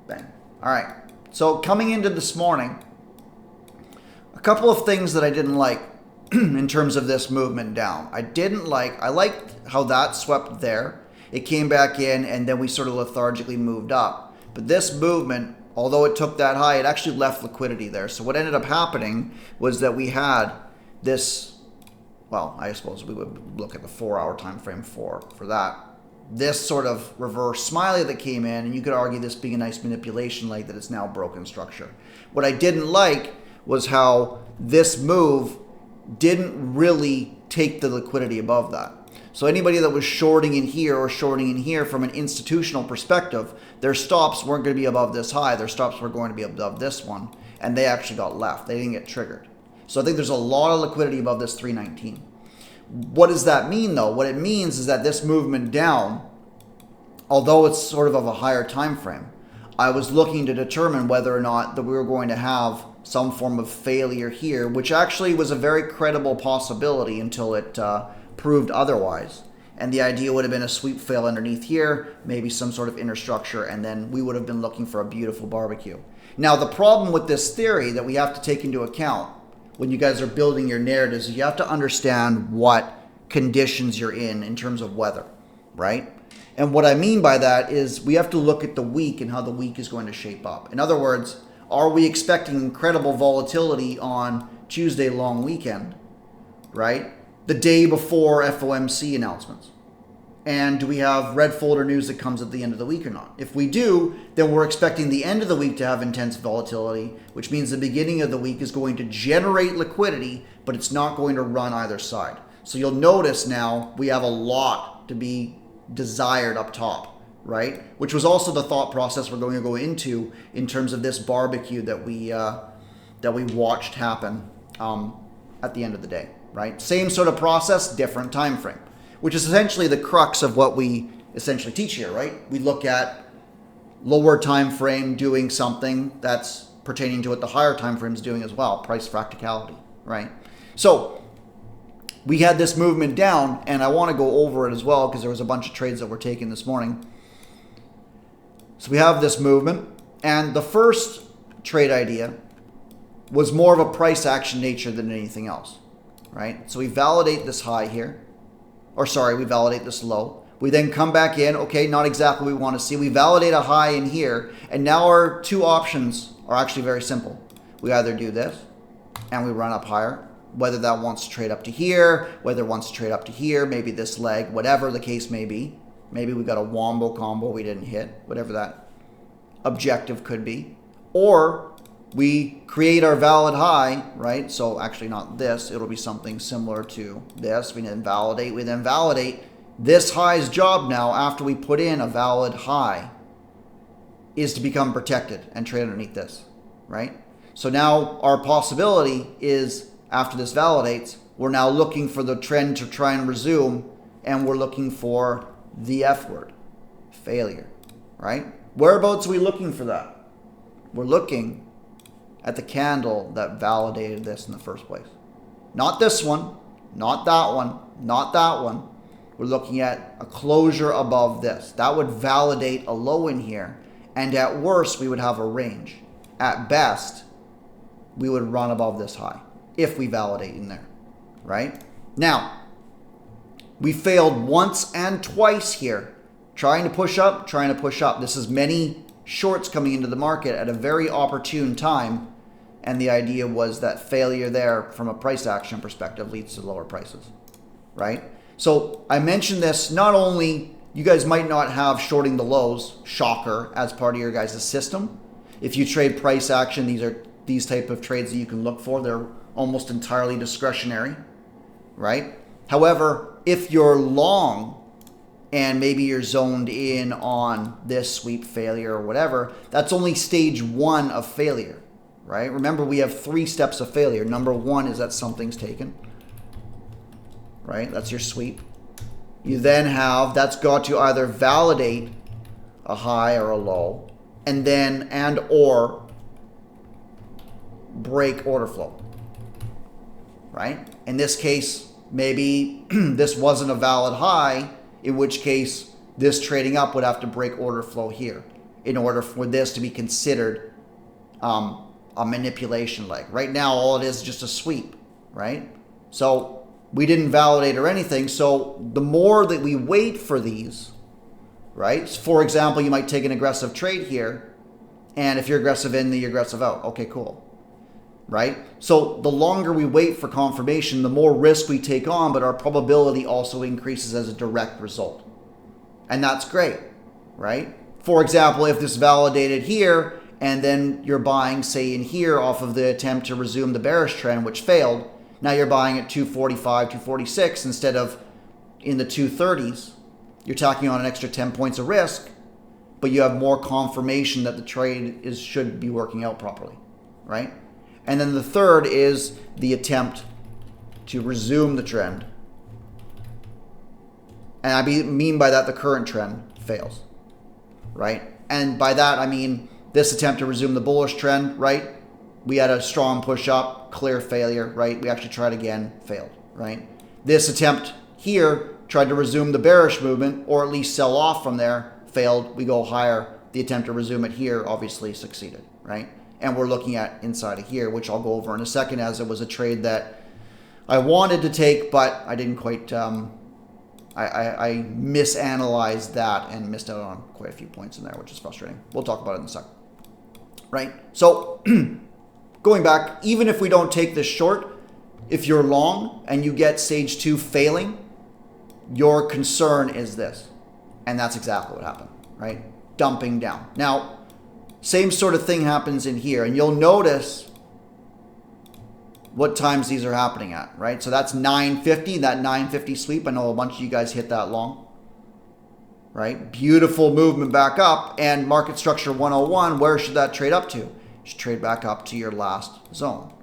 Bang. All right. So coming into this morning, a couple of things that I didn't like in terms of this movement down. I liked how that swept there. It came back in and then we sort of lethargically moved up. But this movement, although it took that high, it actually left liquidity there. So what ended up happening was that we had this, well, I suppose we would look at the 4-hour time frame for that. This sort of reverse smiley that came in, and you could argue this being a nice manipulation leg that it's now broken structure. What I didn't like was how this move didn't really take the liquidity above that. So anybody that was shorting in here or shorting in here from an institutional perspective, their stops weren't going to be above this high. Their stops were going to be above this one, and they actually got left. They didn't get triggered. So I think there's a lot of liquidity above this 319. What does that mean, though? What it means is that this movement down, although it's sort of a higher time frame, I was looking to determine whether or not that we were going to have some form of failure here, which actually was a very credible possibility until it proved otherwise. And the idea would have been a sweep fail underneath here, maybe some sort of inner structure, and then we would have been looking for a beautiful barbecue. Now, the problem with this theory that we have to take into account when you guys are building your narratives, you have to understand what conditions you're in terms of weather, right? And what I mean by that is we have to look at the week and how the week is going to shape up. In other words, are we expecting incredible volatility on Tuesday long weekend, right? The day before FOMC announcements. And do we have red folder news that comes at the end of the week or not? If we do, then we're expecting the end of the week to have intense volatility, which means the beginning of the week is going to generate liquidity, but it's not going to run either side. So you'll notice now we have a lot to be desired up top, right? Which was also the thought process we're going to go into in terms of this barbecue that we watched happen at the end of the day, right? Same sort of process, different time frame, which is essentially the crux of what we essentially teach here, right? We look at lower time frame doing something that's pertaining to what the higher time frame is doing as well, price fractality, right? So we had this movement down, and I want to go over it as well because there was a bunch of trades that were taken this morning. So we have this movement, and the first trade idea was more of a price action nature than anything else, right? So we validate this high here. We validate this low. We then come back in, okay, not exactly what we want to see. We validate a high in here, and now our two options are actually very simple. We either do this, and we run up higher, whether that wants to trade up to here, whether it wants to trade up to here, maybe this leg, whatever the case may be. Maybe we got a wombo combo we didn't hit, whatever that objective could be. Or we create our valid high, right? So actually not this, it'll be something similar to this. We then validate. This high's job now, after we put in a valid high, is to become protected and trade underneath this, right? So now our possibility is, after this validates, we're now looking for the trend to try and resume, and we're looking for the F word, failure, right? Whereabouts are we looking for that? We're looking at the candle that validated this in the first place. Not this one, not that one, not that one. We're looking at a closure above this. That would validate a low in here, and at worst, we would have a range. At best, we would run above this high if we validate in there, right? Now, we failed once and twice here, trying to push up. This is many shorts coming into the market at a very opportune time, and the idea was that failure there from a price action perspective leads to lower prices, right? So I mentioned this, not only you guys might not have shorting the lows, shocker, as part of your guys' system. If you trade price action, these are these type of trades that you can look for. They're almost entirely discretionary, right? However, if you're long and maybe you're zoned in on this sweep failure or whatever, that's only stage one of failure, right? Remember, we have 3 steps of failure. Number 1 is that something's taken, right? That's your sweep. You then have, that's got to either validate a high or a low, and then, and or break order flow, right? In this case, maybe this wasn't a valid high, in which case this trading up would have to break order flow here. in order for this to be considered a manipulation leg. Right now, all it is just a sweep, right? So we didn't validate or anything. So the more that we wait for these, right? For example, you might take an aggressive trade here, and if you're aggressive in, then you're aggressive out. Okay, cool. Right? So the longer we wait for confirmation, the more risk we take on, but our probability also increases as a direct result. And that's great, right? For example, if this validated here, and then you're buying, say, in here off of the attempt to resume the bearish trend, which failed, now you're buying at 245, 246 instead of in the 230s. You're tacking on an extra 10 points of risk, but you have more confirmation that the trade should be working out properly, right? And then the third is the attempt to resume the trend. And I mean by that the current trend fails, right? And by that I mean this attempt to resume the bullish trend, right? We had a strong push up, clear failure, right? We actually tried again, failed, right? This attempt here tried to resume the bearish movement, or at least sell off from there, failed. We go higher. The attempt to resume it here obviously succeeded, right? And we're looking at inside of here, which I'll go over in a second, as it was a trade that I wanted to take, but I didn't quite, I misanalyzed that and missed out on quite a few points in there, which is frustrating. We'll talk about it in a second, right? So going back, even if we don't take this short, if you're long and you get stage 2 failing, your concern is this. And that's exactly what happened, right? Dumping down. Now, same sort of thing happens in here, and you'll notice what times these are happening at, right? So that's 950, that 950 sweep. I know a bunch of you guys hit that long, right? Beautiful movement back up, and market structure 101, where should that trade up to? You should trade back up to your last zone.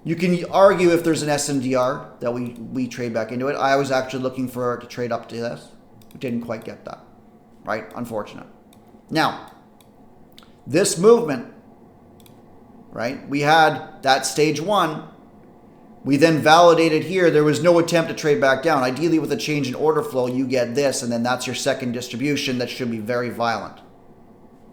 You can argue if there's an SMDR that we trade back into it. I was actually looking for it to trade up to this. We didn't quite get that, right? Unfortunate. Now, this movement, right? We had that stage 1. We then validated here. There was no attempt to trade back down. Ideally, with a change in order flow, you get this, and then that's your second distribution that should be very violent.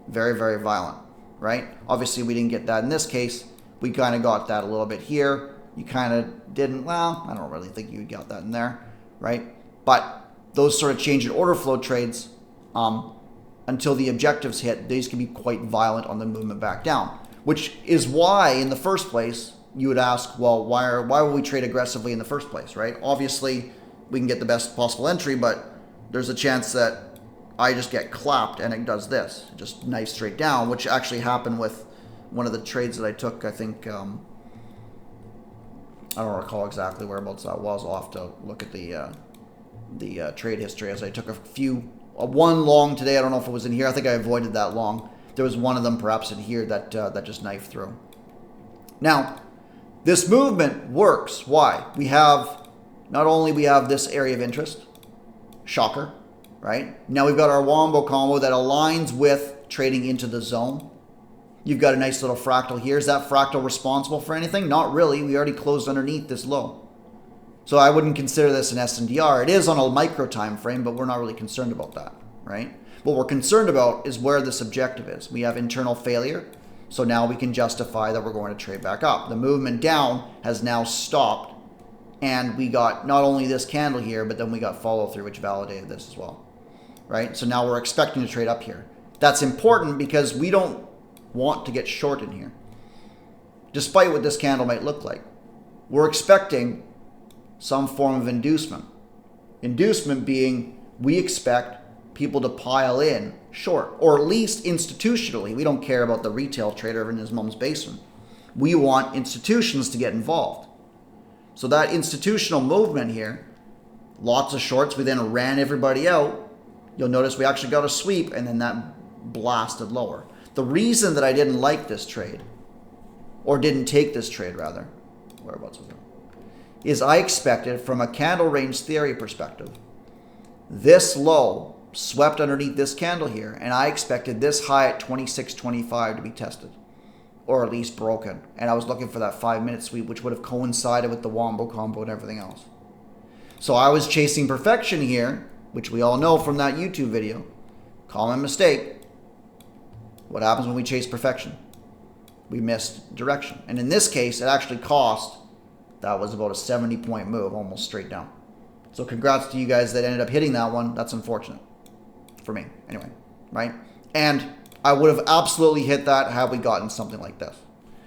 Very, very violent, right? Obviously, we didn't get that in this case. We kind of got that a little bit here. You kind of didn't. Well, I don't really think you got that in there, right? But those sort of change in order flow trades, until the objectives hit, these can be quite violent on the movement back down, which is why in the first place you would ask, well, why would we trade aggressively in the first place, right? Obviously we can get the best possible entry, but there's a chance that I just get clapped and it does this, just knife straight down, which actually happened with one of the trades that I took. I think I don't recall exactly whereabouts that was. I'll have to look at the trade history, as I took one long today. I don't know if it was in here. I think I avoided that long. There was one of them perhaps in here that just knifed through. Now, this movement works. Why? We have, not only we have this area of interest, shocker, right? Now we've got our wombo combo that aligns with trading into the zone. You've got a nice little fractal here. Is that fractal responsible for anything? Not really. We already closed underneath this low. So I wouldn't consider this an SNDR. It is on a micro time frame, but we're not really concerned about that, right? What we're concerned about is where this objective is. We have internal failure, so now we can justify that we're going to trade back up. The movement down has now stopped, and we got not only this candle here, but then we got follow through, which validated this as well, right? So now we're expecting to trade up here. That's important because we don't want to get short in here, despite what this candle might look like. We're expecting some form of inducement. Inducement being, we expect people to pile in short, or at least institutionally. We don't care about the retail trader in his mom's basement. We want institutions to get involved. So that institutional movement here, lots of shorts, we then ran everybody out. You'll notice we actually got a sweep, and then that blasted lower. The reason that I didn't like this trade, or didn't take this trade rather, whereabouts was it? Is I expected, from a candle range theory perspective, this low swept underneath this candle here, and I expected this high at 26.25 to be tested, or at least broken. And I was looking for that 5-minute sweep, which would have coincided with the wombo combo and everything else. So I was chasing perfection here, which we all know from that YouTube video. Common mistake. What happens when we chase perfection? We missed direction. And in this case, it actually cost, that was about a 70-point move, almost straight down. So congrats to you guys that ended up hitting that one. That's unfortunate for me anyway, right? And I would have absolutely hit that had we gotten something like this,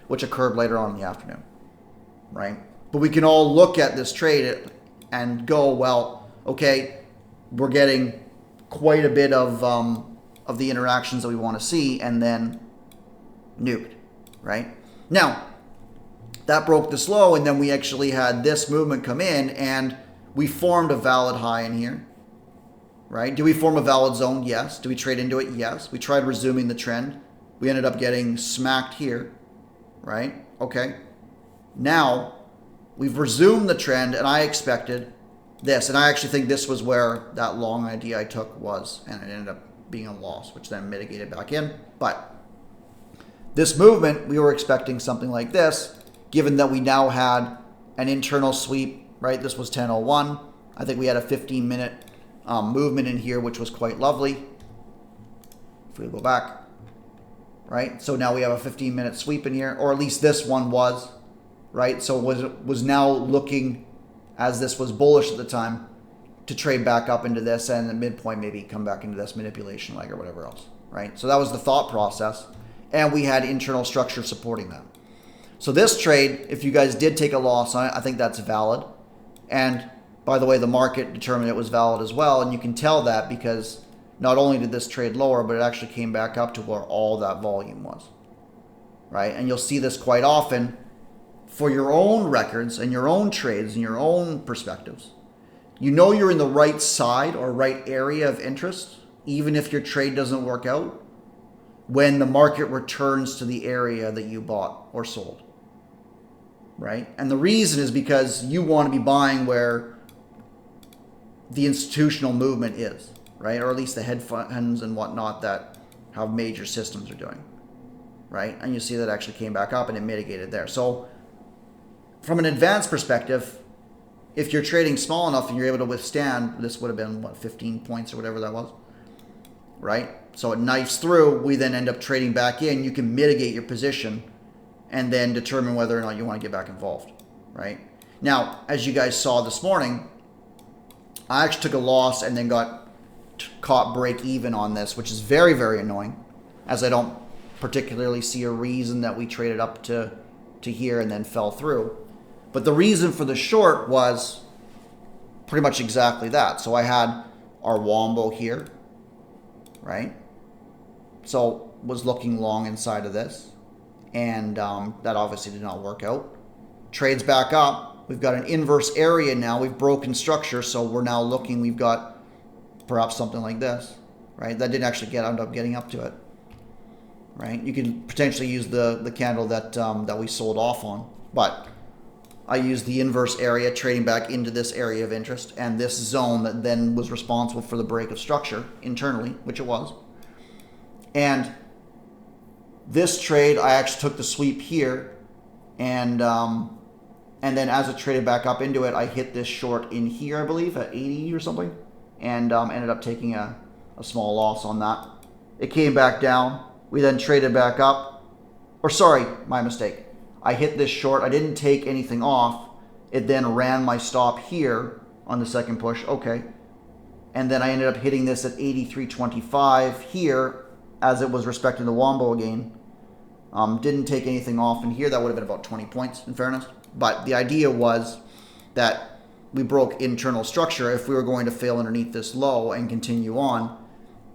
which occurred later on in the afternoon, right? But we can all look at this trade and go, well, okay, we're getting quite a bit of the interactions that we want to see, and then nuked, right? Now, that broke this low, and then we actually had this movement come in, and we formed a valid high in here, right? Do we form a valid zone? Yes. Do we trade into it? Yes. We tried resuming the trend. We ended up getting smacked here, right? Okay. Now, we've resumed the trend, and I expected this. And I actually think this was where that long idea I took was, and it ended up being a loss, which then mitigated back in. But this movement, we were expecting something like this, given that we now had an internal sweep, right? This was 10:01. I think we had a 15-minute movement in here, which was quite lovely. If we go back, right? So now we have a 15-minute sweep in here, or at least this one was, right? So it was now looking, as this was bullish at the time, to trade back up into this, and the midpoint maybe come back into this manipulation leg or whatever else, right? So that was the thought process, and we had internal structure supporting that. So this trade, if you guys did take a loss on it, I think that's valid. And by the way, the market determined it was valid as well, and you can tell that because not only did this trade lower, but it actually came back up to where all that volume was, right? And you'll see this quite often for your own records and your own trades and your own perspectives. You know you're in the right side or right area of interest, even if your trade doesn't work out, when the market returns to the area that you bought or sold, right? And the reason is because you want to be buying where the institutional movement is, right? Or at least the hedge funds and whatnot that have major systems are doing, right? And you see that actually came back up and it mitigated there. So from an advanced perspective, if you're trading small enough and you're able to withstand, this would have been, what, 15 points or whatever that was, right? So it knifes through. We then end up trading back in. You can mitigate your position and then determine whether or not you want to get back involved, right? Now, as you guys saw this morning, I actually took a loss and then got caught break even on this, which is very, very annoying, as I don't particularly see a reason that we traded up to here and then fell through. But the reason for the short was pretty much exactly that. So I had our Wombo here, right? So was looking long inside of this, and that obviously did not work out. Trades back up. We've got an inverse area now. We've broken structure, so we're now looking. We've got perhaps something like this, right? That didn't actually end up getting up to it, right? You could potentially use the candle that we sold off on, but I used the inverse area, trading back into this area of interest, and this zone that then was responsible for the break of structure internally, which it was. And this trade, I actually took the sweep here, and then as it traded back up into it, I hit this short in here, I believe, at 80 or something, and ended up taking a small loss on that. It came back down. We then traded back up. Or sorry, my mistake. I hit this short. I didn't take anything off. It then ran my stop here on the second push. Okay. And then I ended up hitting this at 83.25 here as it was respecting the Wombo again. Didn't take anything off in here. That would have been about 20 points in fairness. But the idea was that we broke internal structure. If we were going to fail underneath this low and continue on,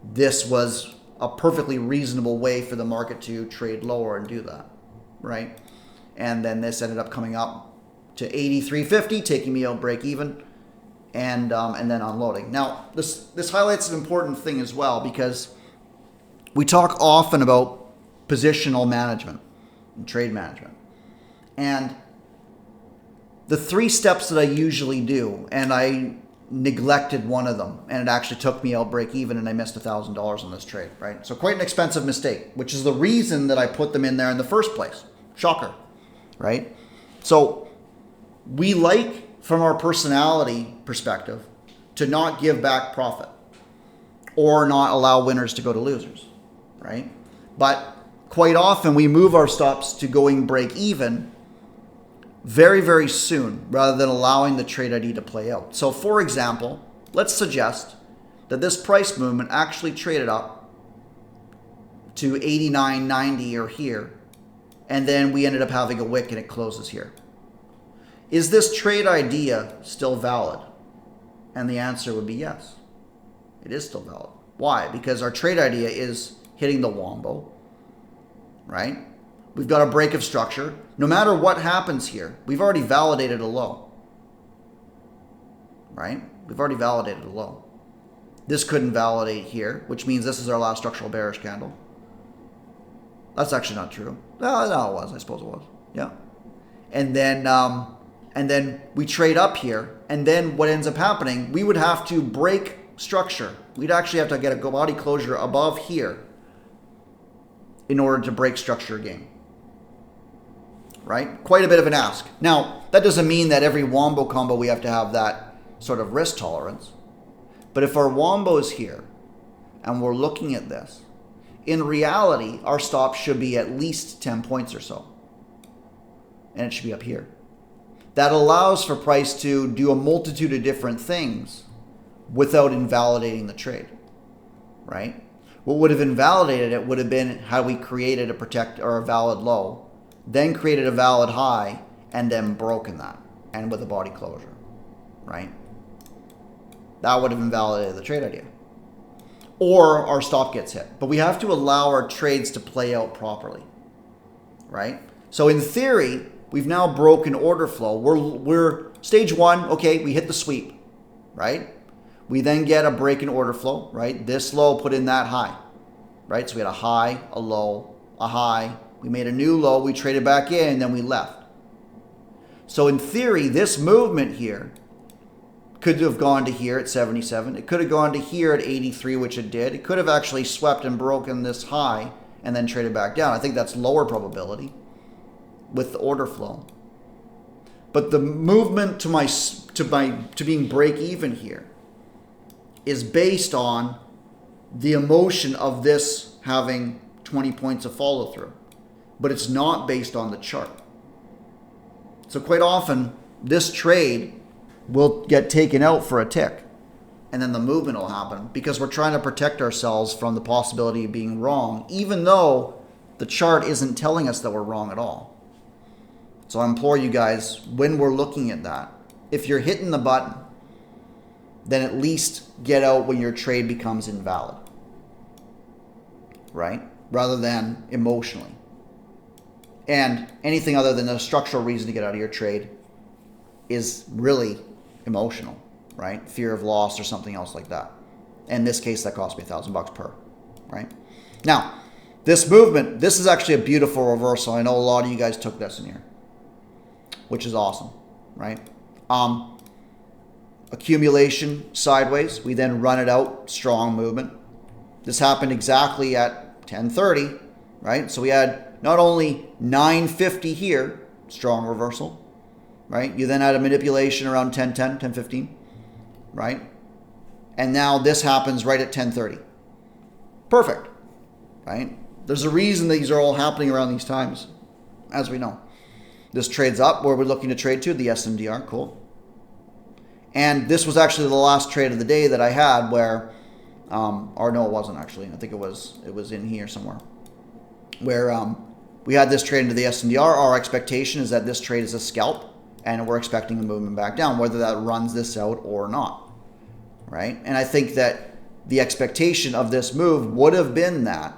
this was a perfectly reasonable way for the market to trade lower and do that, right? And then this ended up coming up to 83.50, taking me out break even, and then unloading. Now, this highlights an important thing as well, because we talk often about positional management and trade management. And the 3 steps that I usually do, and I neglected one of them, and it actually took me out break even, and I missed $1,000 on this trade, right? So quite an expensive mistake, which is the reason that I put them in there in the first place. Shocker, right? So we like, from our personality perspective, to not give back profit or not allow winners to go to losers, right? But quite often we move our stops to going break even very, very soon rather than allowing the trade ID to play out. So for example, let's suggest that this price movement actually traded up to 89.90 or here, and then we ended up having a wick and it closes here. Is this trade idea still valid? And the answer would be yes. It is still valid. Why? Because our trade idea is hitting the wombo, right? We've got a break of structure. No matter what happens here, we've already validated a low, right? We've already validated a low. This couldn't validate here, which means this is our last structural bearish candle. That's actually not true. No, it was. I suppose it was. Yeah. And then we trade up here, and then what ends up happening, we would have to break structure. We'd actually have to get a body closure above here in order to break structure again. Right? Quite a bit of an ask. Now, that doesn't mean that every wombo combo we have to have that sort of risk tolerance. But if our wombo is here and we're looking at this, in reality, our stop should be at least 10 points or so. And it should be up here. That allows for price to do a multitude of different things without invalidating the trade, right? What would have invalidated it would have been how we created a protect or a valid low, then created a valid high, and then broken that, and with a body closure, right? That would have invalidated the trade idea. Or our stop gets hit. But we have to allow our trades to play out properly, right? So in theory, we've now broken order flow. We're stage one, okay, we hit the sweep, right? We then get a break in order flow, right? This low put in that high, right? So we had a high, a low, a high. We made a new low, we traded back in, and then we left. So in theory, this movement here could have gone to here at 77. It could have gone to here at 83, which it did. It could have actually swept and broken this high and then traded back down. I think that's lower probability with the order flow. But the movement to being break even here is based on the emotion of this having 20 points of follow through. But it's not based on the chart. So quite often, this trade will get taken out for a tick, and then the movement will happen because we're trying to protect ourselves from the possibility of being wrong, even though the chart isn't telling us that we're wrong at all. So I implore you guys, when we're looking at that, if you're hitting the button, then at least get out when your trade becomes invalid, right? Rather than emotionally. And anything other than a structural reason to get out of your trade is really emotional, right? Fear of loss or something else like that. In this case, that cost me $1,000 per, right? Now, this movement, this is actually a beautiful reversal. I know a lot of you guys took this in here, which is awesome, right? Accumulation sideways. We then run it out, strong movement. This happened exactly at 10:30, right? So we had not only 950 here, strong reversal, right? You then had a manipulation around 10:10, 10:15, right? And now this happens right at 10:30. Perfect, right? There's a reason these are all happening around these times, as we know. This trades up where we're looking to trade to, the SMDR, cool. And this was actually the last trade of the day that I had where, or no, it wasn't actually. I think it was in here somewhere. Where we had this trade into the SMDR. Our expectation is that this trade is a scalp, and we're expecting a movement back down, whether that runs this out or not, right? And I think that the expectation of this move would have been that,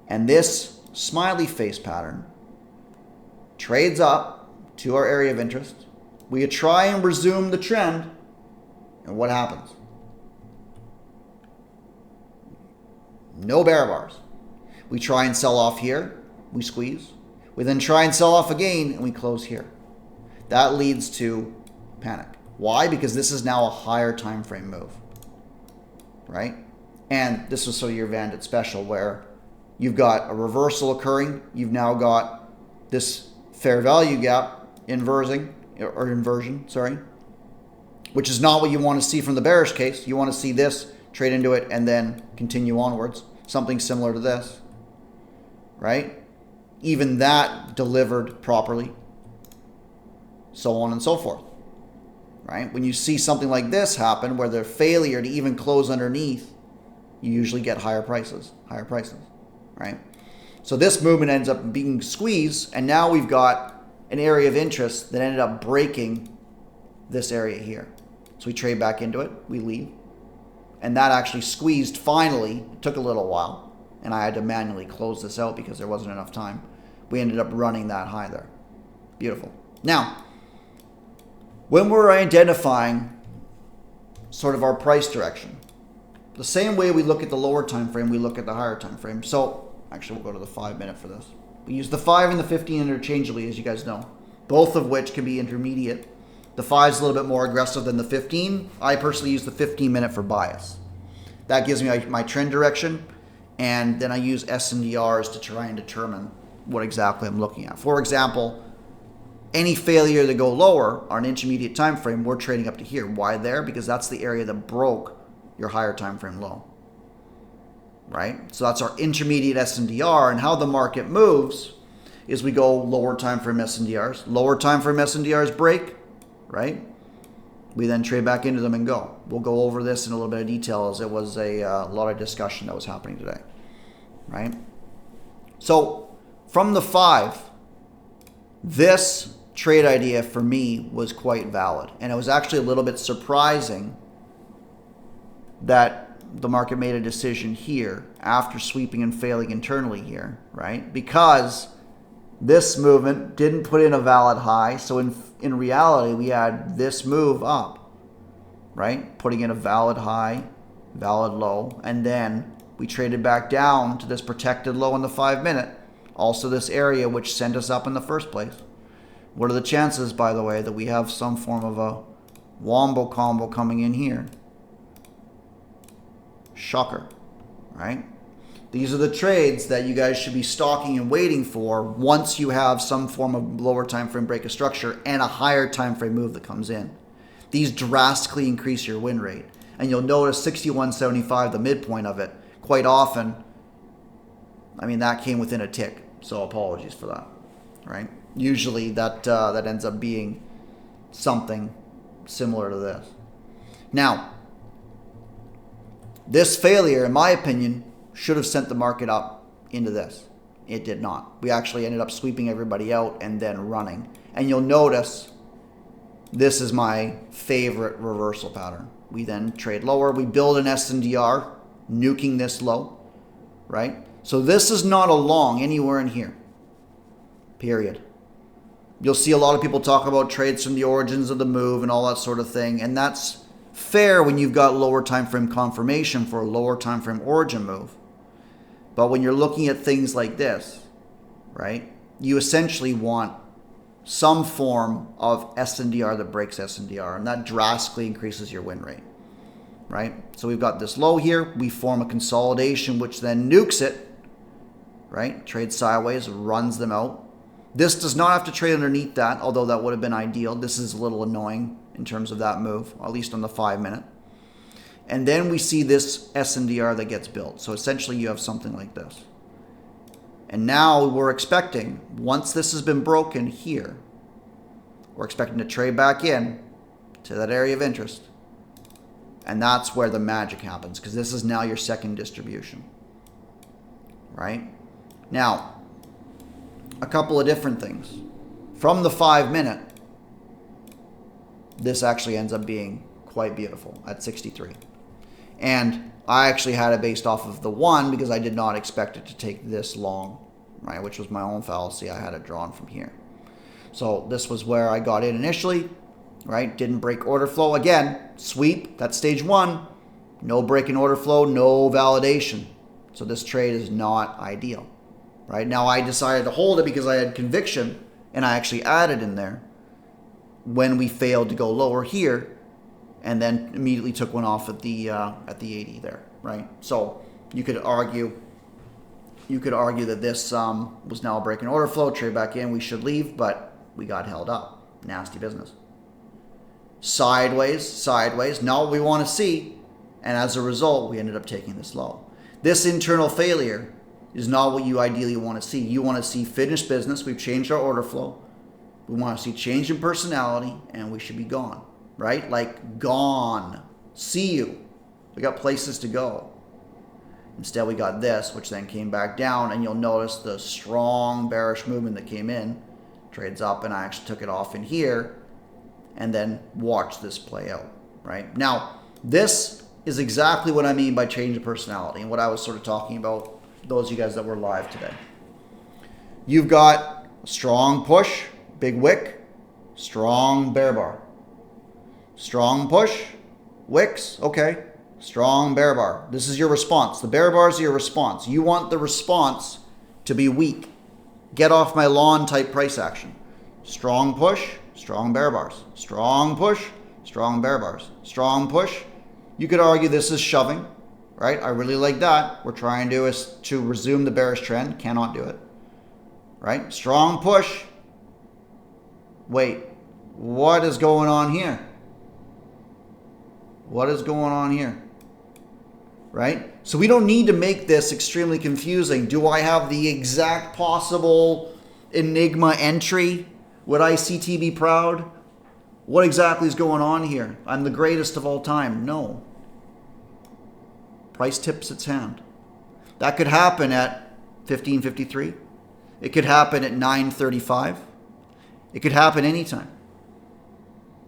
and this smiley face pattern trades up to our area of interest. We try and resume the trend, and what happens? No bear bars. We try and sell off here, we squeeze. We then try and sell off again, and we close here. That leads to panic. Why? Because this is now a higher time frame move, right? And this was sort of your Vandit special where you've got a reversal occurring. You've now got this fair value gap inversion, which is not what you want to see from the bearish case. You want to see this trade into it and then continue onwards. Something similar to this, right? Even that delivered properly, so on and so forth, right? When you see something like this happen, where there's failure to even close underneath, you usually get higher prices, right? So this movement ends up being squeezed, and now we've got an area of interest that ended up breaking this area here. So we trade back into it, we leave, and that actually squeezed finally. It took a little while, and I had to manually close this out because there wasn't enough time. We ended up running that high there. Beautiful. Now, when we're identifying sort of our price direction, the same way we look at the lower time frame, we look at the higher time frame. So actually, we'll go to the 5 minute for this. We use the 5 and the 15 interchangeably, as you guys know, both of which can be intermediate. The 5 is a little bit more aggressive than the 15. I personally use the 15 minute for bias. That gives me my trend direction, and then I use SNDRs to try and determine what exactly I'm looking at. For example, any failure to go lower on an intermediate time frame, we're trading up to here. Why there? Because that's the area that broke your higher time frame low, right? So that's our intermediate SNDR, and how the market moves is we go lower time frame SNDRs. Lower time frame SNDRs break, right? We then trade back into them and go. We'll go over this in a little bit of detail, as it was a lot of discussion that was happening today, right? So from the 5, this trade idea for me was quite valid, and it was actually a little bit surprising that the market made a decision here after sweeping and failing internally here, right? Because this movement didn't put in a valid high. So in reality, we had this move up, right? Putting in a valid high, valid low, and then we traded back down to this protected low in the 5 minute. Also this area which sent us up in the first place. What are the chances, by the way, that we have some form of a wombo combo coming in here? Shocker, right? These are the trades that you guys should be stalking and waiting for once you have some form of lower time frame break of structure and a higher time frame move that comes in. These drastically increase your win rate. And you'll notice 61.75, the midpoint of it, quite often, I mean, that came within a tick. So apologies for that, right? Usually that ends up being something similar to this. Now, this failure, in my opinion, should have sent the market up into this. It did not. We actually ended up sweeping everybody out and then running. And you'll notice this is my favorite reversal pattern. We then trade lower. We build an SNDR, nuking this low, right? So this is not a long anywhere in here, period. You'll see a lot of people talk about trades from the origins of the move and all that sort of thing, and that's fair when you've got lower time frame confirmation for a lower time frame origin move. But when you're looking at things like this, right, you essentially want some form of SNDR that breaks SNDR, and that drastically increases your win rate, right? So we've got this low here. We form a consolidation, which then nukes it, right? Trades sideways, runs them out. This does not have to trade underneath that, although that would have been ideal. This is a little annoying in terms of that move, at least on the 5 minute. And then we see this SNDR that gets built. So essentially you have something like this. And now we're expecting, once this has been broken here, we're expecting to trade back in to that area of interest. And that's where the magic happens, because this is now your second distribution, right? Now, a couple of different things. From the 5 minute, this actually ends up being quite beautiful at 63. And I actually had it based off of the 1 because I did not expect it to take this long, right? Which was my own fallacy. I had it drawn from here. So this was where I got in initially, right? Didn't break order flow. Again, sweep, that's stage 1. No break in order flow, no validation. So this trade is not ideal, right? Now I decided to hold it because I had conviction, and I actually added in there when we failed to go lower here, and then immediately took one off at the 80 there, right? So you could argue that this was now a break in order flow, trade back in, we should leave, but we got held up. Nasty business. Sideways, not what we want to see, and as a result, we ended up taking this low. This internal failure is not what you ideally want to see. You want to see finished business. We've changed our order flow. We want to see change in personality, and we should be gone, right? Like gone. See you. We got places to go. Instead, we got this, which then came back down, and you'll notice the strong bearish movement that came in. Trades up, and I actually took it off in here, and then watch this play out, right? Now, this is exactly what I mean by change of personality, and what I was sort of talking about, those of you guys that were live today. You've got a strong push, big wick, strong bear bar. Strong push, wicks, okay. Strong bear bar. This is your response. The bear bars are your response. You want the response to be weak. Get off my lawn type price action. Strong push, strong bear bars. Strong push, strong bear bars. Strong push. You could argue this is shoving, right? I really like that. We're trying to resume the bearish trend. Cannot do it, right? Strong push. Wait, what is going on here? What is going on here? Right? So we don't need to make this extremely confusing. Do I have the exact possible Enigma entry? Would ICT be proud? What exactly is going on here? I'm the greatest of all time. No. Price tips its hand. That could happen at 1553. It could happen at 935. It could happen anytime.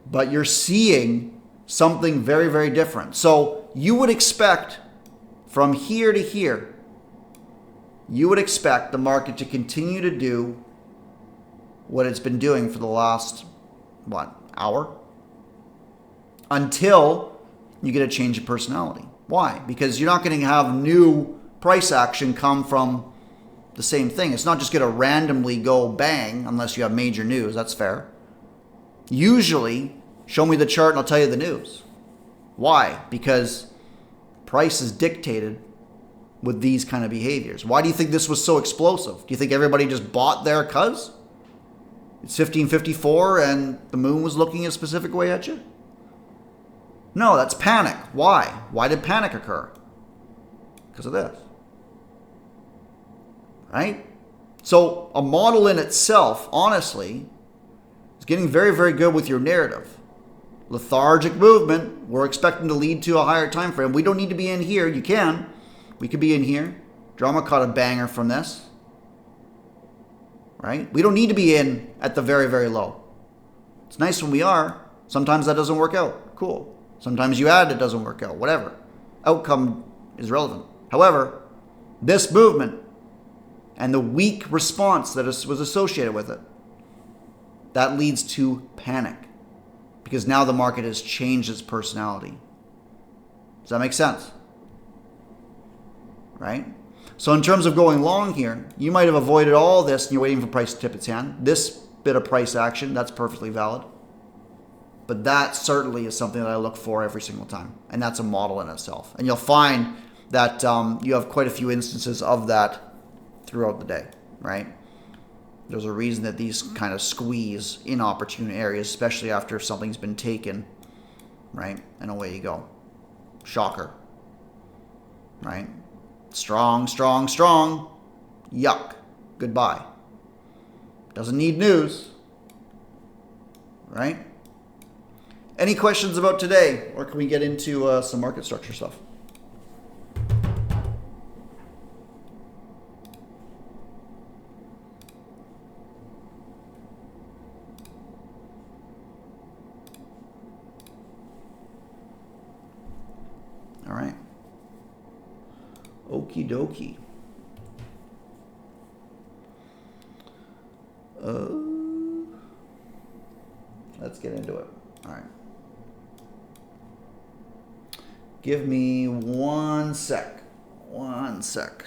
But you're seeing something very, very different. So you would expect from here to here, you would expect the market to continue to do what it's been doing for the last, hour? Until you get a change of personality. Why? Because you're not going to have new price action come from the same thing. It's not just going to randomly go bang unless you have major news. That's fair. Usually, show me the chart and I'll tell you the news. Why? Because price is dictated with these kind of behaviors. Why do you think this was so explosive? Do you think everybody just bought there because it's 1554 and the moon was looking a specific way at you? No, that's panic. Why? Why did panic occur? Because of this. Right? So a model in itself, honestly, is getting very, very good with your narrative. Lethargic movement, we're expecting to lead to a higher time frame. We don't need to be in here. You can. We could be in here. Drama caught a banger from this. Right? We don't need to be in at the very, very low. It's nice when we are. Sometimes that doesn't work out. Cool. Sometimes you add, it doesn't work out. Whatever. Outcome is relevant. However, this movement and the weak response that was associated with it, that leads to panic. Because now the market has changed its personality. Does that make sense? Right? So in terms of going long here, you might have avoided all this and you're waiting for price to tip its hand. This bit of price action, that's perfectly valid. But that certainly is something that I look for every single time. And that's a model in itself. And you'll find that you have quite a few instances of that throughout the day, right? There's a reason that these kind of squeeze in opportune areas, especially after something's been taken, right? And away you go. Shocker, right? Strong, strong, strong. Yuck. Goodbye. Doesn't need news, right? Any questions about today? Or can we get into some market structure stuff? All right. Okie dokie. Let's get into it. All right. Give me 1 sec. 1 sec.